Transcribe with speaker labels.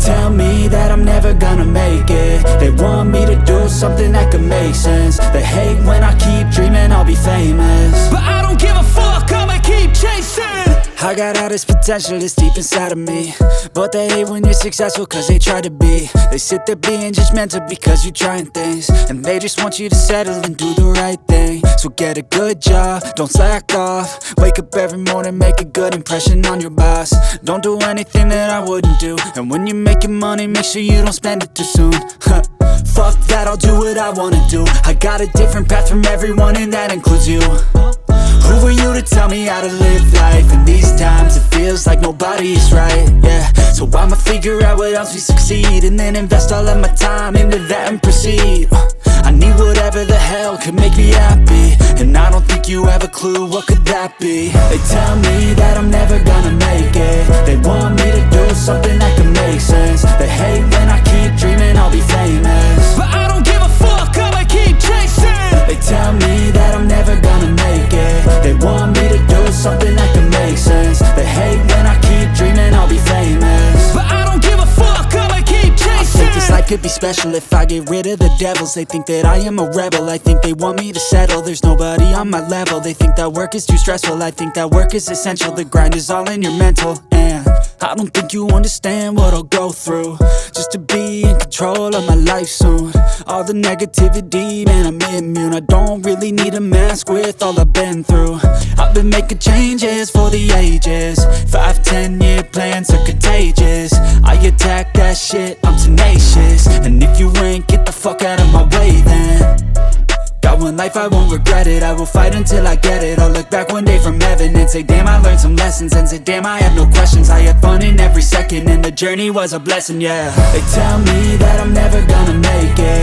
Speaker 1: tell me that I'm never gonna make it. They want me to do something that could make sense. They hate when I keep dreaming I'll be famous,
Speaker 2: but I don't give a fuck, I'ma keep chasing.
Speaker 1: I got all this potential that's deep inside of me, but they hate when you're successful cause they try to be. They sit there being judgmental because you're trying things, and they just want you to settle and do the right thing. So get a good job, don't slack off. Wake up every morning, make a good impression on your boss. Don't do anything that I wouldn't do, and when you're making money, make sure you don't spend it too soon. Fuck that, I'll do what I wanna do. I got a different path from everyone, and that includes you. Who are you to tell me how to live life? In these times it feels like nobody is right, yeah. So I'ma figure out what else we succeed, and then invest all of my time into that and proceed. I need whatever the hell could make me happy, and I don't think you have a clue what could that be. They tell me that I'm never gonna make it. They want me to do something that could make sense. They hate when I keep dreaming I'll be famous,
Speaker 2: but I don't give a fuck, I'ma keep chasing.
Speaker 1: They tell me that I'm never gonna make it. They want me to do something that can make sense. They hate when I keep dreaming I'll be famous,
Speaker 2: but I don't give a fuck, I'ma keep chasing.
Speaker 1: I think this life could be special if I get rid of the devils. They think that I am a rebel, I think they want me to settle. There's nobody on my level. They think that work is too stressful, I think that work is essential. The grind is all in your mental, and I don't think you understand what I'll go through just to be in control of my life soon. All the negativity, man, I'm immune. I don't really need a mask with all I've been through. I've been making changes for the ages. 5-10 year plans are contagious. I attack that shit, I'm tenacious. And if you ain't, get the fuck out of my way then. Got one life, I won't regret it. I will fight until I get it. I'll look back one day from heaven and say, damn, I learned some lessons. And say, damn, I had no questions. I had fun in every second, and the journey was a blessing, yeah. They tell me that I'm never gonna make it.